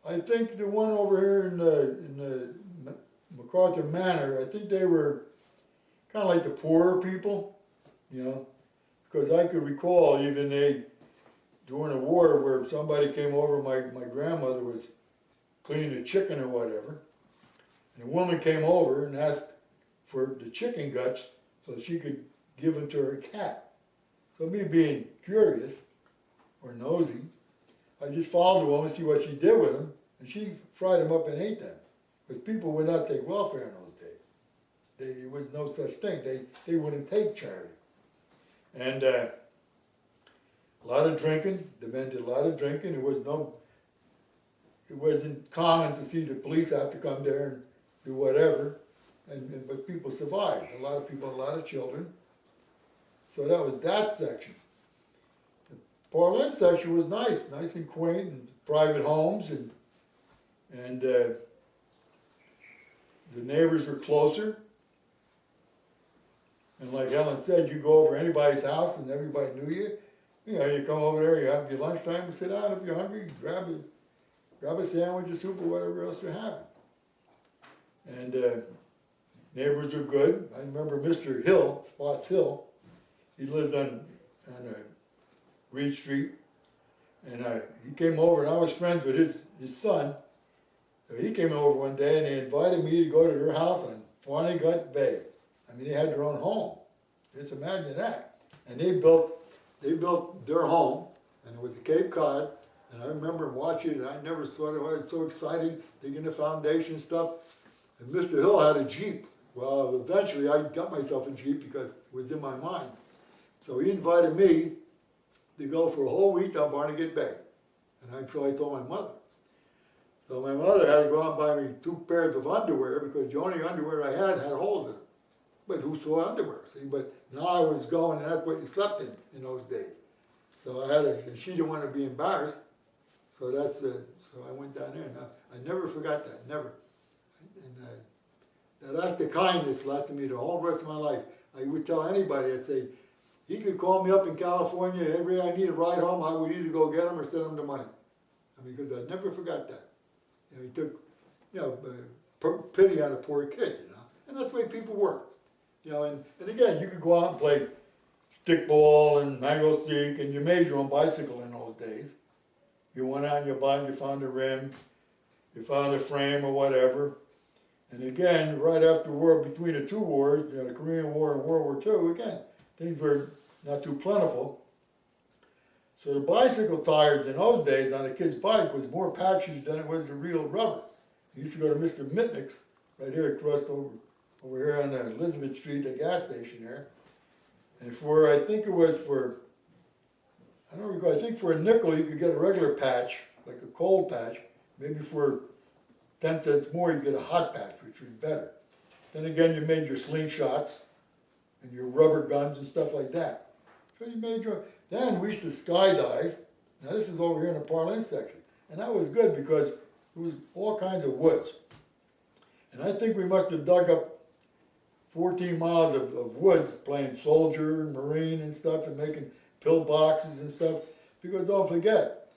I think the one over here in the MacArthur Manor, I think they were kind of like the poorer people, you know, because I could recall even during the war where somebody came over, my grandmother was cleaning a chicken or whatever, and a woman came over and asked for the chicken guts so she could give them to her cat. So me being curious or nosy, I just followed the woman to see what she did with them, and she fried them up and ate them. Because people would not take welfare in those days. There was no such thing. They wouldn't take charity. And a lot of drinking. The men did a lot of drinking. It wasn't common to see the police have to come there and do whatever. But people survived. A lot of people, a lot of children. So that was that section. The Parlin section was nice and quaint, and private homes, and the neighbors were closer. And like Helen said, you go over anybody's house and everybody knew you. You know, you come over there, you have your lunchtime, sit down if you're hungry, grab a sandwich, a soup, or whatever else you're having. And neighbors were good. I remember Mr. Hill, Spots Hill. He lived on Reed Street, and he came over, and I was friends with his son. So he came over one day, and they invited me to go to their house on Fawnegut Bay. I mean, they had their own home. Just imagine that. And they built their home, and it was a Cape Cod. And I remember watching it. I never thought it was so exciting, digging the foundation stuff. And Mr. Hill had a Jeep. Well, eventually I got myself a Jeep because it was in my mind. So he invited me to go for a whole week down Barnegat Bay. And so I told my mother. So my mother had to go out and buy me 2 pairs of underwear because the only underwear I had holes in it. But who saw underwear, see? But now I was going, and that's what you slept in those days. So I had and she didn't want to be embarrassed. So so I went down there. And I never forgot that, never. And that act of kindness lasted me the whole rest of my life. I would tell anybody, I'd say, he could call me up in California, every day I need a ride home, I would either go get him or send him the money. I mean, because I never forgot that. You know, he took, pity on a poor kid, you know. And that's the way people were. You know, and again, you could go out and play stickball and mango stick, and you made your own bicycle in those days. You went out and you found a rim, you found a frame or whatever. And again, right after the war, between the 2 wars, you know, the Korean War and World War II, again, things were not too plentiful. So the bicycle tires in those days on a kid's bike was more patches than it was the real rubber. You used to go to Mr. Mitnick's, right here across over here on Elizabeth Street, the gas station there. And I think for a nickel you could get a regular patch, like a cold patch. Maybe for 10 cents more you get a hot patch, which was better. Then again, you made your slingshots and your rubber guns and stuff like that. So you made then we used to skydive. Now this is over here in the Parlin section. And that was good because it was all kinds of woods. And I think we must have dug up 14 miles of woods playing soldier, marine and stuff and making pillboxes and stuff. Because don't forget,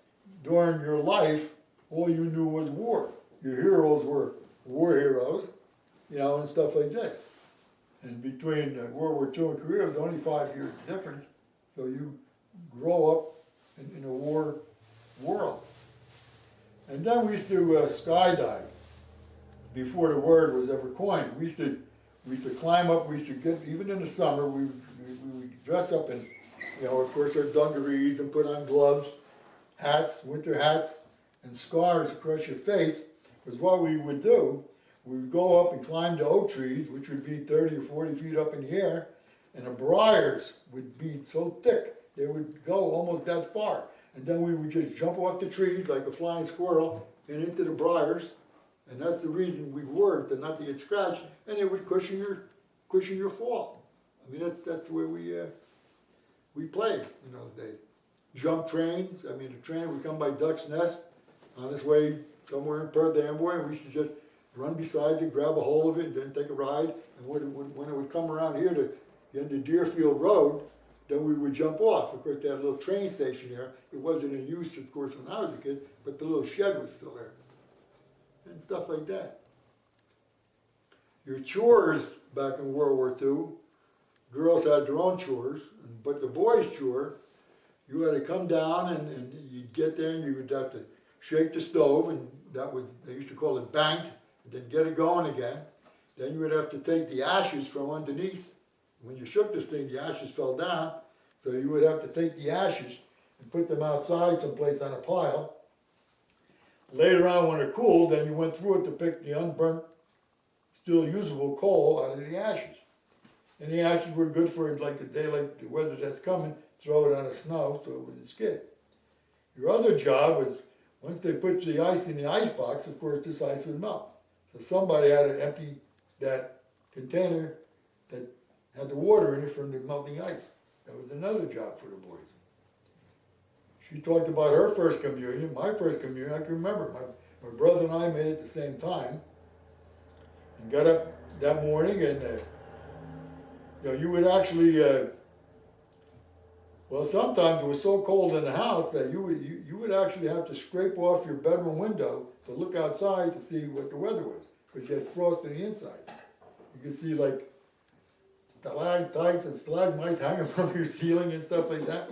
during your life, all you knew was war. Your heroes were war heroes, you know, and stuff like this. And between World War II and Korea, it was only 5 years difference. So you grow up in a war world. And then we used to skydive before the word was ever coined. We used to climb up, we used to get, even in the summer, we would dress up in, you know, of course our dungarees and put on gloves, hats, winter hats, and scarves across your face. Because what we would do, we would go up and climb the oak trees, which would be 30 or 40 feet up in the air, and the briars would be so thick, they would go almost that far. And then we would just jump off the trees like a flying squirrel and into the briars. And that's the reason we wore it, to not to get scratched, and it would cushion your fall. I mean, that's the way we played in those days. Jump trains. I mean, the train would come by Duck's Nest on its way somewhere in Perth Amboy, and we used to just run beside you, grab a hold of it, and then take a ride. And when it would come around here to the end of Deerfield Road, then we would jump off. Of course, they had a little train station there. It wasn't in use, of course, when I was a kid, but the little shed was still there. and stuff like that. Your chores back in World War II, girls had their own chores, but the boys' chore, you had to come down and you'd get there and you would have to shake the stove, and that was, they used to call it banked, and then get it going again. Then you would have to take the ashes from underneath. When you shook this thing, the ashes fell down, so you would have to take the ashes and put them outside someplace on a pile. Later on, when it cooled, then you went through it to pick the unburnt, still usable coal out of the ashes. And the ashes were good for like a day like the weather that's coming, throw it on the snow so it wouldn't skid. Your other job was, once they put the ice in the ice box, of course this ice would melt. So somebody had to empty that container that had the water in it from the melting ice. That was another job for the boys. She talked about her first communion. My first communion, I can remember. My brother and I made it at the same time. And got up that morning and, you know, you would actually, well, sometimes it was so cold in the house that you would actually have to scrape off your bedroom window to look outside to see what the weather was, because you had frost on the inside. You could see like stalactites and stalagmites hanging from your ceiling and stuff like that.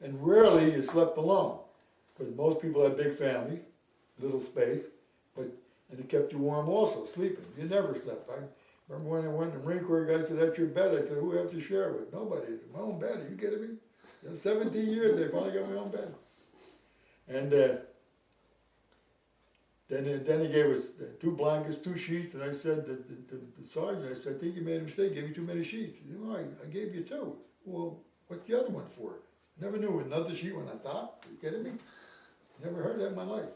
And rarely you slept alone, because most people had big families, little space, and it kept you warm also, sleeping. You never slept. I remember when I went to the Marine Corps, guy said, "That's your bed." I said, "Who have to share it with?" "Nobody." I said, "My own bed, are you kidding me?" In 17 years, I finally got my own bed. And then he gave us 2 blankets, 2 sheets, and I said to the sergeant, I said, "I think you made a mistake, gave you too many sheets." He said, "No, I gave you 2. "Well, what's the other one for?" Never knew another sheet went on top. Are you kidding me? Never heard that in my life.